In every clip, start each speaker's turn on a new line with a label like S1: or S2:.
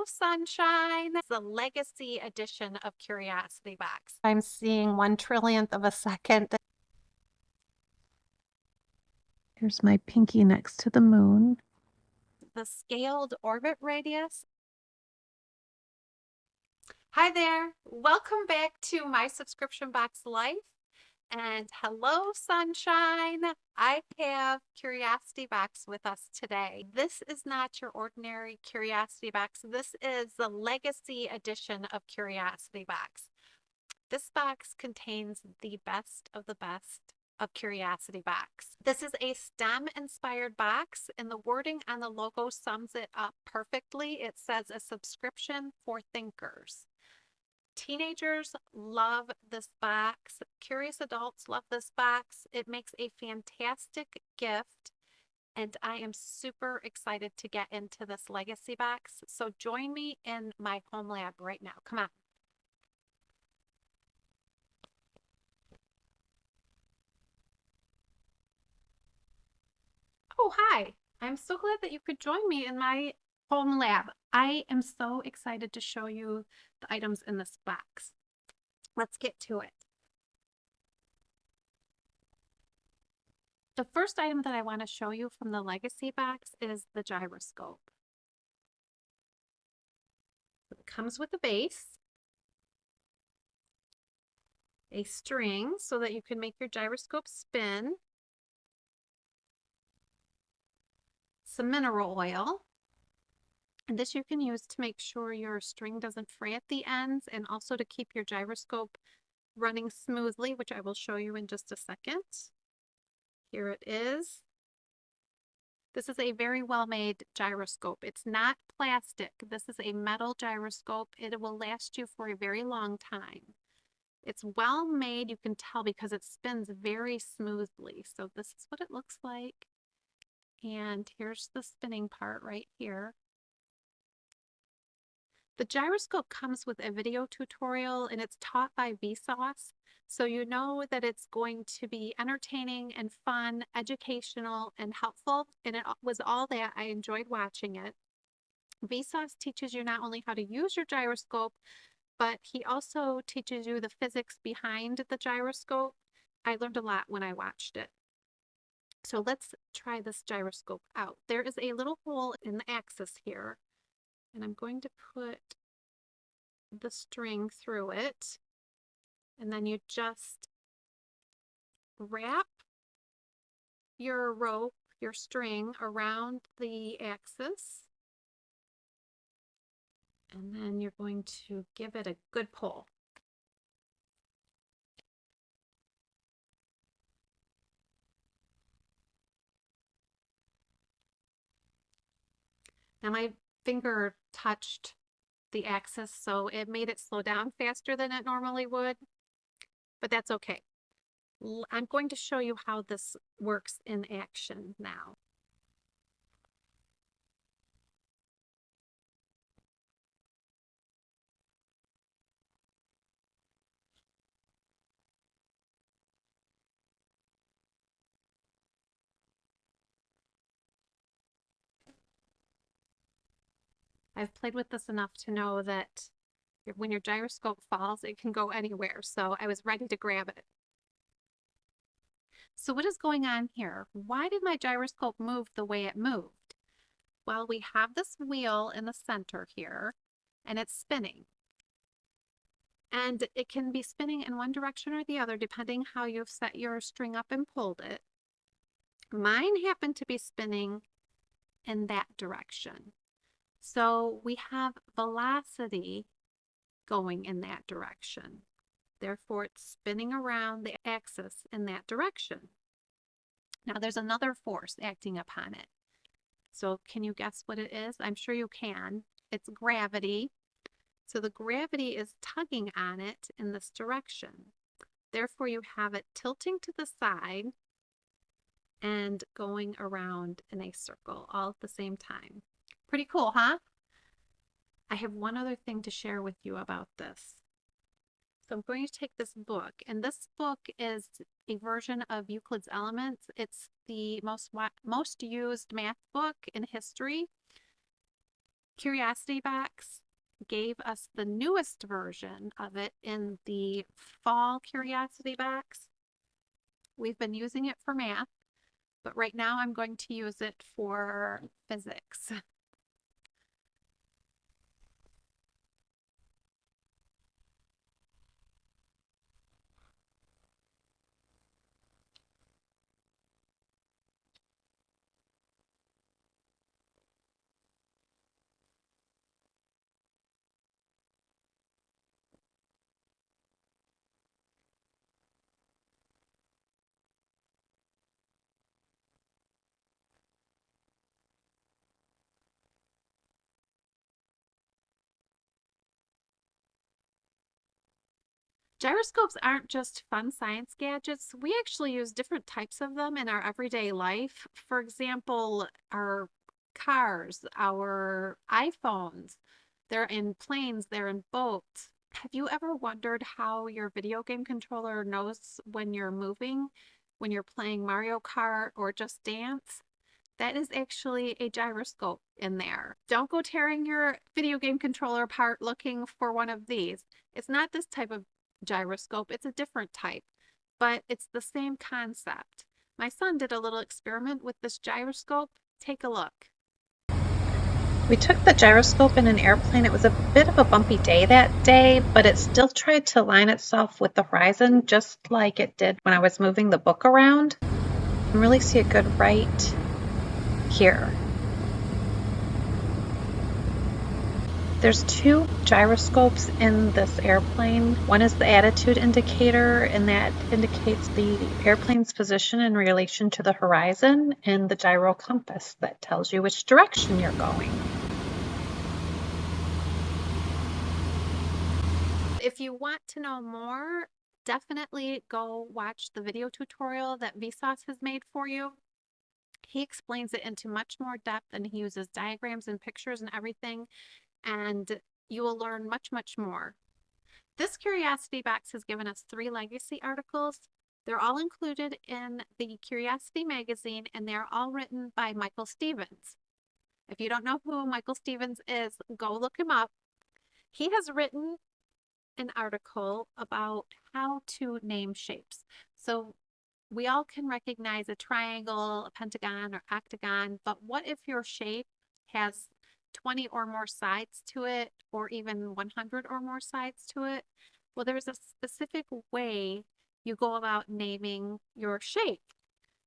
S1: sunshine. It's the legacy edition of Curiosity Box. I'm seeing 1/1000th of a second.
S2: Here's my pinky next to the moon.
S1: The scaled orbit radius. Hi there. Welcome back to my subscription box life. And hello, sunshine. I have Curiosity Box with us today. This is not your ordinary Curiosity Box. This is the legacy edition of Curiosity Box. This box contains the best of Curiosity Box. This is a STEM-inspired box, and the wording on the logo sums it up perfectly. It says a subscription for thinkers. Teenagers love this box. Curious adults love this box. It makes a fantastic gift, and I am super excited to get into this legacy box. So join me in my home lab right now. Come on. Oh, hi. I'm so glad that you could join me in my home lab. I am so excited to show you the items in this box. Let's get to it. The first item that I want to show you from the legacy box is the gyroscope. It comes with a base, a string so that you can make your gyroscope spin, some mineral oil, and this you can use to make sure your string doesn't fray at the ends and also to keep your gyroscope running smoothly, which I will show you in just a second. Here it is. This is a very well-made gyroscope. It's not plastic. This is a metal gyroscope. It will last you for a very long time. It's well made, you can tell, because it spins very smoothly. So this is what it looks like. And here's the spinning part right here. The gyroscope comes with a video tutorial, and it's taught by Vsauce. So you know that it's going to be entertaining and fun, educational and helpful. And it was all that. I enjoyed watching it. Vsauce teaches you not only how to use your gyroscope, but he also teaches you the physics behind the gyroscope. I learned a lot when I watched it. So let's try this gyroscope out. There is a little hole in the axis here, and I'm going to put the string through it, and then you just wrap your rope, your string around the axis, and then you're going to give it a good pull. Now my finger touched the axis, so it made it slow down faster than it normally would, but that's okay. I'm going to show you how this works in action now. I've played with this enough to know that when your gyroscope falls, it can go anywhere, so I was ready to grab it. So what is going on here? Why did my gyroscope move the way it moved? Well, we have this wheel in the center here, and it's spinning. And it can be spinning in one direction or the other, depending how you've set your string up and pulled it. Mine happened to be spinning in that direction. So we have velocity going in that direction. Therefore, it's spinning around the axis in that direction. Now, there's another force acting upon it. So can you guess what it is? I'm sure you can. It's gravity. So the gravity is tugging on it in this direction. Therefore, you have it tilting to the side and going around in a circle all at the same time. Pretty cool, huh? I have one other thing to share with you about this. So I'm going to take this book, and this book is a version of Euclid's Elements. It's the most used math book in history. Curiosity Box gave us the newest version of it in the fall Curiosity Box. We've been using it for math, but right now I'm going to use it for physics. Gyroscopes aren't just fun science gadgets. We actually use different types of them in our everyday life. For example, our cars, our iPhones, they're in planes, they're in boats. Have you ever wondered how your video game controller knows when you're moving, when you're playing Mario Kart or Just Dance? That is actually a gyroscope in there. Don't go tearing your video game controller apart looking for one of these. It's not this type of gyroscope, it's a different type, but it's the same concept. My son did a little experiment with this gyroscope. Take a look.
S2: We took the gyroscope in an airplane. It was a bit of a bumpy day that day, but it still tried to line itself with the horizon just like it did when I was moving the book around. You can really see it good right here. There's two gyroscopes in this airplane. One is the attitude indicator, and that indicates the airplane's position in relation to the horizon, and the gyro compass that tells you which direction you're going.
S1: If you want to know more, definitely go watch the video tutorial that Vsauce has made for you. He explains it into much more depth and he uses diagrams and pictures and everything, and you will learn much, much more. This Curiosity Box has given us 3 legacy articles. They're all included in the Curiosity magazine and they're all written by Michael Stevens. If you don't know who Michael Stevens is, go look him up. He has written an article about how to name shapes. So we all can recognize a triangle, a pentagon, or octagon, but what if your shape has 20 or more sides to it, or even 100 or more sides to it? Well, there's a specific way you go about naming your shape.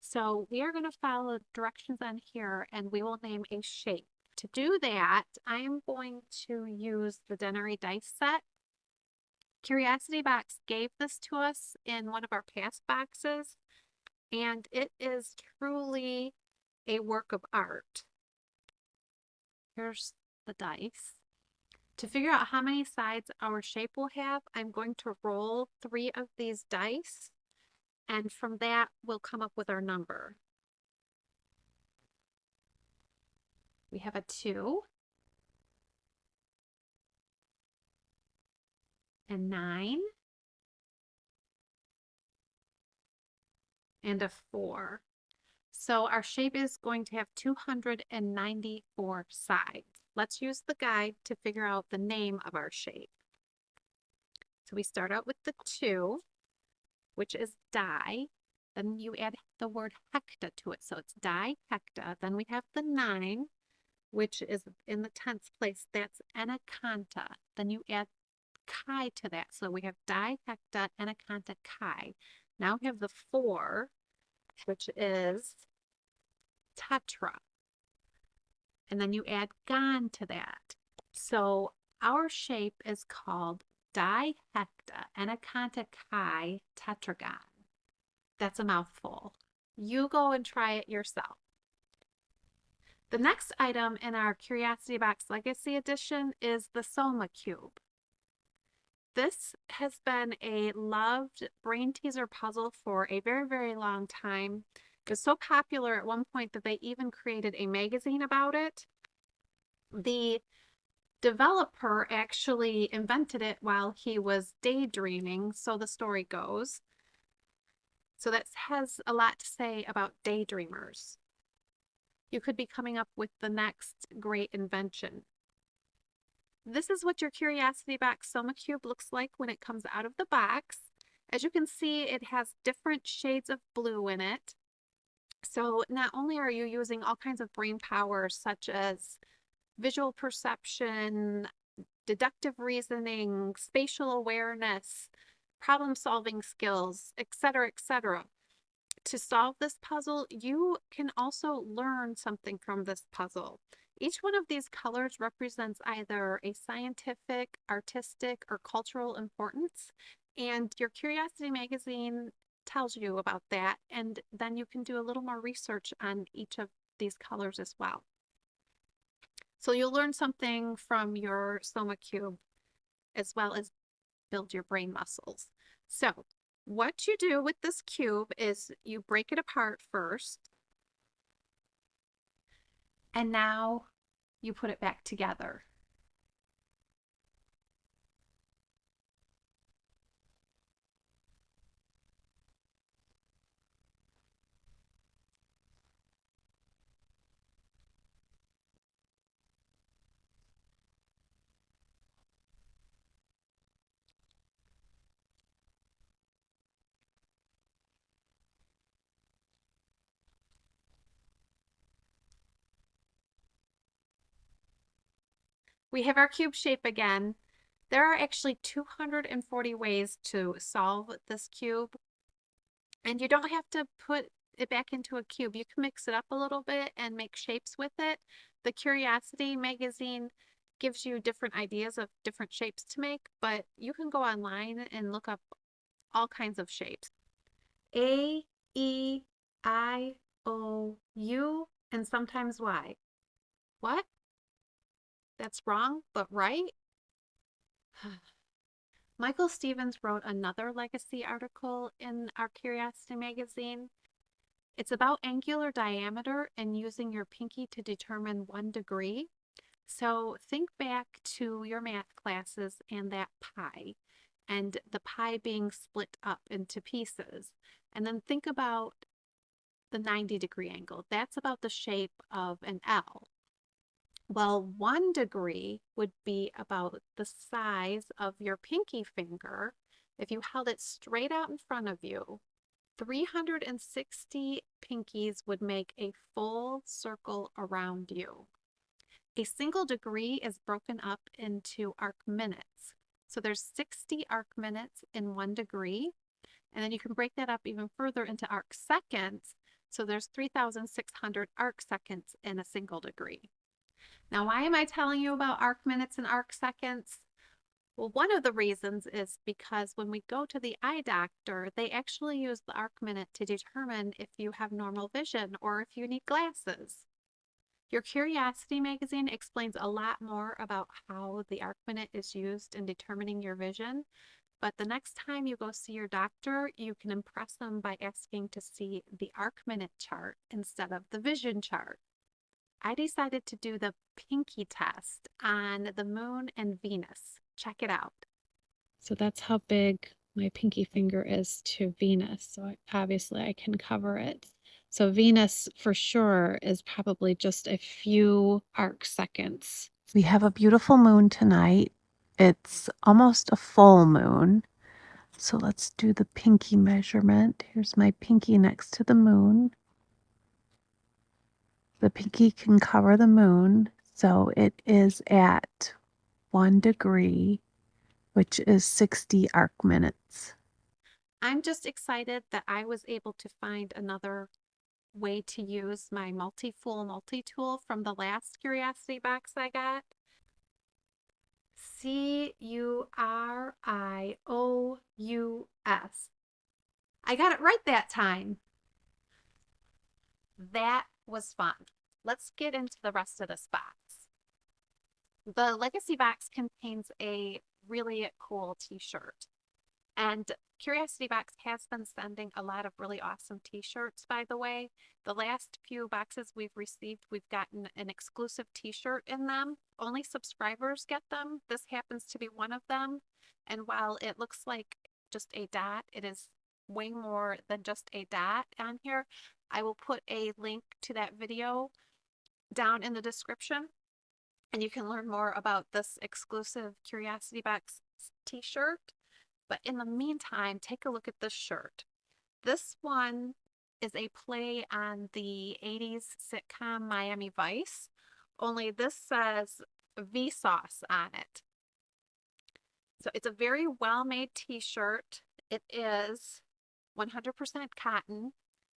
S1: So we are going to follow the directions on here and we will name a shape. To do that, I am going to use the Dennery dice set. Curiosity Box gave this to us in one of our past boxes, and it is truly a work of art. Here's the dice. To figure out how many sides our shape will have, I'm going to roll 3 of these dice, and from that, we'll come up with our number. We have a 2, a 9, and a 4. So our shape is going to have 294 sides. Let's use the guide to figure out the name of our shape. So we start out with the 2, which is die. Then you add the word hecta to it. So it's die hecta. Then we have the 9, which is in the 10th place. That's enacanta. Then you add chi to that. So we have die hecta, enacanta, chi. Now we have the 4, which is tetra. And then you add gon to that. So our shape is called dihecta enacanta chi tetragon. That's a mouthful. You go and try it yourself. The next item in our Curiosity Box Legacy Edition is the Soma Cube. This has been a loved brain teaser puzzle for a very, very long time. It was so popular at one point that they even created a magazine about it. The developer actually invented it while he was daydreaming, so the story goes. So that has a lot to say about daydreamers. You could be coming up with the next great invention. this is what your Curiosity Box Soma Cube looks like when it comes out of the box. As you can see, it has different shades of blue in it. So not only are you using all kinds of brain power, such as visual perception, deductive reasoning, spatial awareness, problem solving skills, etc., to solve this puzzle, you can also learn something from this puzzle. Each one of these colors represents either a scientific, artistic, or cultural importance, and your Curiosity magazine tells you about that, and then you can do a little more research on each of these colors as well. So you'll learn something from your Soma Cube as well as build your brain muscles. So what you do with this cube is you break it apart first, and now you put it back together. We have our cube shape again. There are actually 240 ways to solve this cube, and you don't have to put it back into a cube. You can mix it up a little bit and make shapes with it. The Curiosity magazine gives you different ideas of different shapes to make, but you can go online and look up all kinds of shapes. A, E, I, O, U, and sometimes Y. What? That's wrong, but right? Michael Stevens wrote another legacy article in our Curiosity magazine. It's about angular diameter and using your pinky to determine 1 degree. So think back to your math classes and that pi, and the pi being split up into pieces. And then think about the 90-degree angle. That's about the shape of an L. Well, 1 degree would be about the size of your pinky finger. If you held it straight out in front of you, 360 pinkies would make a full circle around you. A single degree is broken up into arc minutes. So there's 60 arc minutes in 1 degree. And then you can break that up even further into arc seconds. So there's 3,600 arc seconds in a single degree. Now, why am I telling you about arc minutes and arc seconds? Well, one of the reasons is because when we go to the eye doctor, they actually use the arc minute to determine if you have normal vision or if you need glasses. Your Curiosity magazine explains a lot more about how the arc minute is used in determining your vision, but the next time you go see your doctor, you can impress them by asking to see the arc minute chart instead of the vision chart. I decided to do the pinky test on the moon and Venus. Check it out.
S2: So that's how big my pinky finger is to Venus. So obviously I can cover it. So Venus for sure is probably just a few arc seconds. We have a beautiful moon tonight. It's almost a full moon. So let's do the pinky measurement. Here's my pinky next to the moon. The pinky can cover the moon, so it is at 1 degree, which is 60 arc minutes.
S1: I'm just excited that I was able to find another way to use my multi-fool multi-tool from the last Curiosity box I got. Curious. I got it right that time. That was fun. Let's get into the rest of this box. The Legacy box contains a really cool t-shirt. And Curiosity Box has been sending a lot of really awesome t-shirts, by the way. The last few boxes we've received, we've gotten an exclusive t-shirt in them. Only subscribers get them. This happens to be one of them. And while it looks like just a dot, it is way more than just a dot on here. I will put a link to that video down in the description. And you can learn more about this exclusive Curiosity Box t-shirt. But in the meantime, take a look at this shirt. This one is a play on the 80s sitcom Miami Vice, only this says Vsauce on it. So it's a very well-made t-shirt. It is 100% cotton.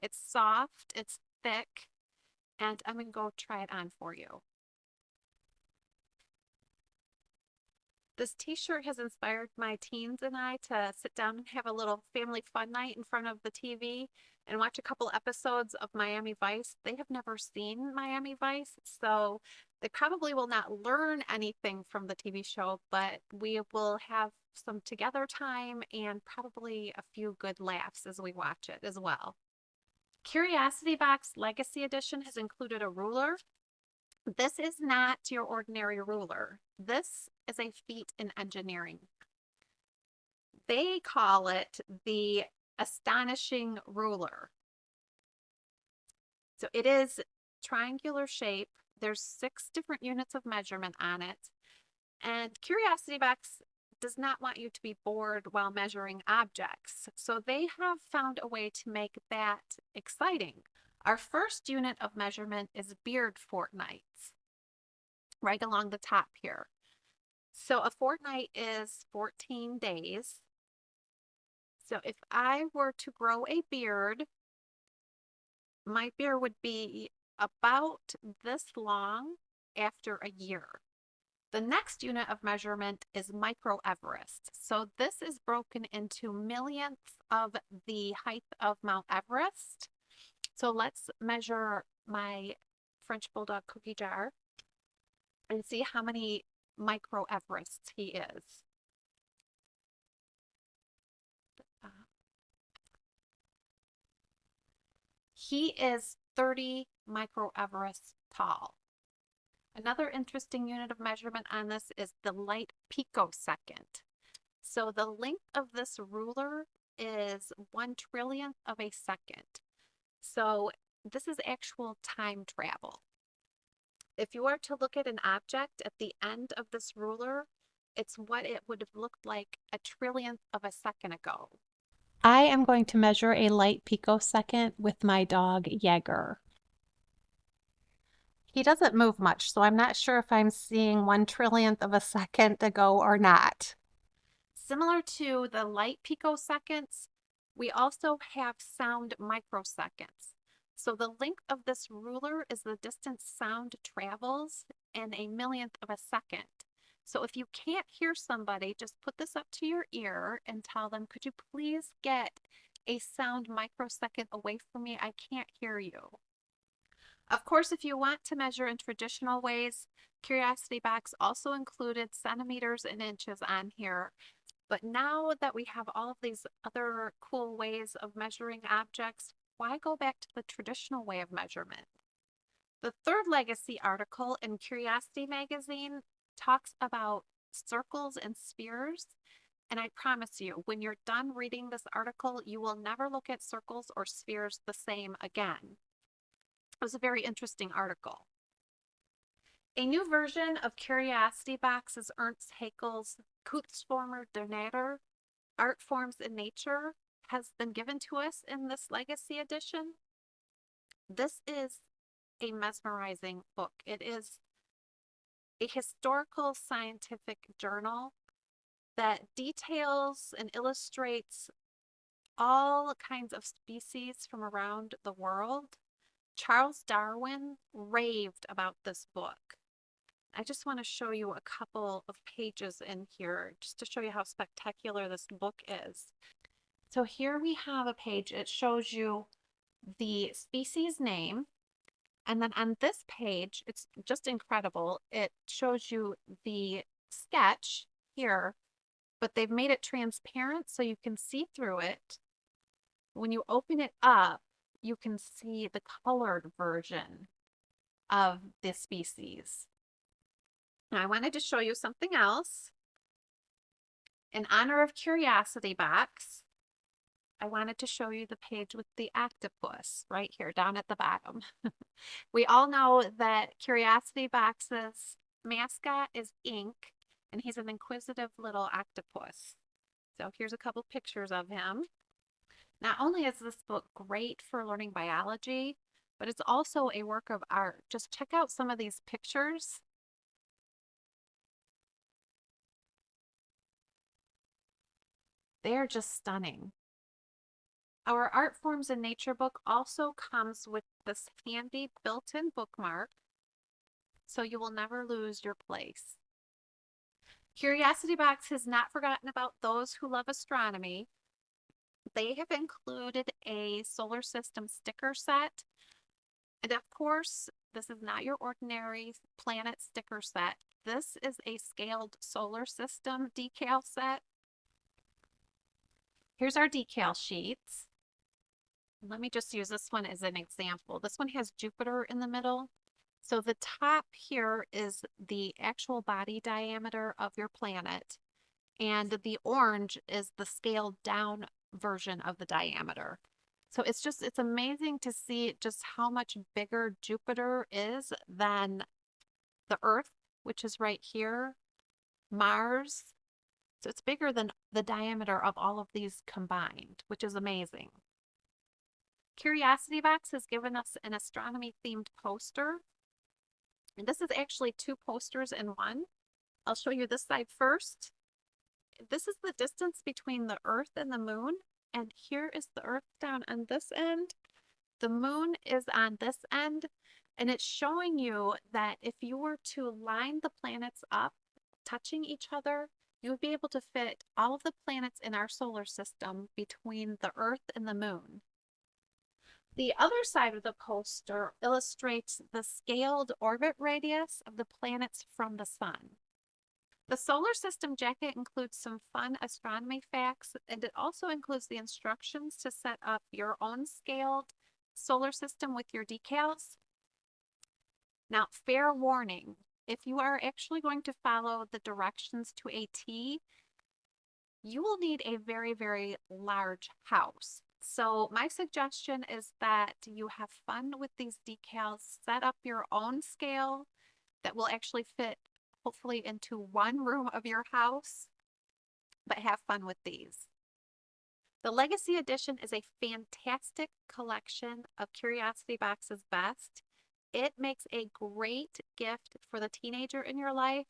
S1: It's soft, it's thick, and I'm going to go try it on for you. This t-shirt has inspired my teens and I to sit down and have a little family fun night in front of the TV and watch a couple episodes of Miami Vice. They have never seen Miami Vice, so they probably will not learn anything from the TV show, but we will have some together time and probably a few good laughs as we watch it as well. Curiosity Box Legacy Edition has included a ruler. This is not your ordinary ruler. This is a feat in engineering. They call it the Astonishing Ruler. So it is triangular shape. There's 6 different units of measurement on it. And Curiosity Box does not want you to be bored while measuring objects. So they have found a way to make that exciting. Our first unit of measurement is beard fortnights, right along the top here. So a fortnight is 14 days. So if I were to grow a beard, my beard would be about this long after a year. The next unit of measurement is micro Everest. So this is broken into millionths of the height of Mount Everest. So let's measure my French Bulldog cookie jar and see how many micro Everests he is. He is 30 micro Everests tall. Another interesting unit of measurement on this is the light picosecond. So the length of this ruler is 1/trillionth of a second. So this is actual time travel. If you were to look at an object at the end of this ruler, it's what it would have looked like a trillionth of a second ago. I am going to measure a light picosecond with my dog Jaeger. He doesn't move much, so I'm not sure if I'm seeing 1/trillionth of a second ago or not. Similar to the light picoseconds, we also have sound microseconds. So the length of this ruler is the distance sound travels in a millionth of a second. So if you can't hear somebody, just put this up to your ear and tell them, could you please get a sound microsecond away from me? I can't hear you. Of course, if you want to measure in traditional ways, Curiosity Box also included centimeters and inches on here. But now that we have all of these other cool ways of measuring objects, why go back to the traditional way of measurement? The third legacy article in Curiosity Magazine talks about circles and spheres. And I promise you, when you're done reading this article, you will never look at circles or spheres the same again. It was a very interesting article. A new version of Curiosity Box is Ernst Haeckel's Kunstformer der Natur, Art Forms in Nature, has been given to us in this legacy edition. This is a mesmerizing book. It is a historical scientific journal that details and illustrates all kinds of species from around the world. Charles Darwin raved about this book. I just want to show you a couple of pages in here just to show you how spectacular this book is. So here we have a page. It shows you the species name. And then on this page, it's just incredible. It shows you the sketch here, but they've made it transparent so you can see through it. When you open it up, you can see the colored version of the species. Now, I wanted to show you something else. In honor of Curiosity Box, I wanted to show you the page with the octopus right here down at the bottom. We all know that Curiosity Box's mascot is Ink, and he's an inquisitive little octopus. So here's a couple pictures of him. Not only is this book great for learning biology, but it's also a work of art. Just check out some of these pictures. They're just stunning. Our Art Forms in Nature book also comes with this handy built-in bookmark, so you will never lose your place. Curiosity Box has not forgotten about those who love astronomy. They have included a solar system sticker set. And of course, this is not your ordinary planet sticker set. This is a scaled solar system decal set. Here's our decal sheets. Let me just use this one as an example. This one has Jupiter in the middle. So the top here is the actual body diameter of your planet, and the orange is the scaled down version of the diameter. So it's amazing to see just how much bigger Jupiter is than the Earth, which is right here, Mars. So it's bigger than the diameter of all of these combined, which is amazing. Curiosity Box has given us an astronomy themed poster. And this is actually two posters in one. I'll show you this side first. This is the distance between the Earth and the moon. And here is the Earth down on this end. The moon is on this end. And it's showing you that if you were to line the planets up, touching each other, you would be able to fit all of the planets in our solar system between the Earth and the moon. The other side of the poster illustrates the scaled orbit radius of the planets from the sun. The solar system jacket includes some fun astronomy facts, and it also includes the instructions to set up your own scaled solar system with your decals. Now, fair warning, if you are actually going to follow the directions to a T, you will need a very, very large house. So my suggestion is that you have fun with these decals, set up your own scale that will actually fit hopefully into one room of your house, but have fun with these. The Legacy Edition is a fantastic collection of Curiosity Box's best. It makes a great gift for the teenager in your life.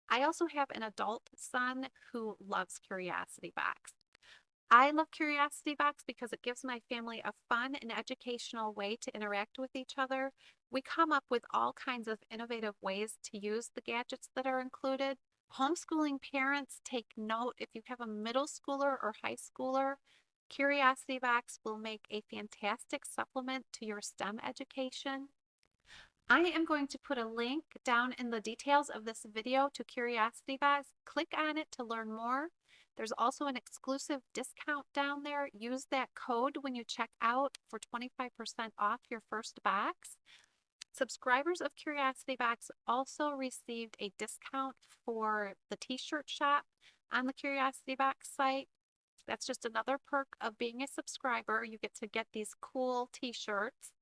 S1: I also have an adult son who loves Curiosity Box. I love Curiosity Box because it gives my family a fun and educational way to interact with each other. We come up with all kinds of innovative ways to use the gadgets that are included. Homeschooling parents, take note, if you have a middle schooler or high schooler, Curiosity Box will make a fantastic supplement to your STEM education. I am going to put a link down in the details of this video to Curiosity Box. Click on it to learn more. There's also an exclusive discount down there. Use that code when you check out for 25% off your first box. Subscribers of Curiosity Box also received a discount for the T-shirt shop on the Curiosity Box site. That's just another perk of being a subscriber. You get to get these cool T-shirts.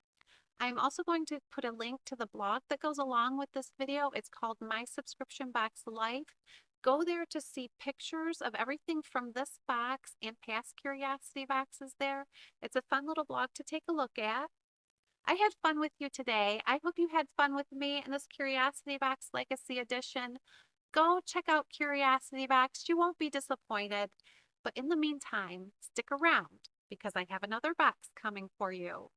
S1: I'm also going to put a link to the blog that goes along with this video. It's called My Subscription Box Life. Go there to see pictures of everything from this box and past Curiosity Boxes there. It's a fun little blog to take a look at. I had fun with you today. I hope you had fun with me in this Curiosity Box Legacy Edition. Go check out Curiosity Box. You won't be disappointed. But in the meantime, stick around because I have another box coming for you.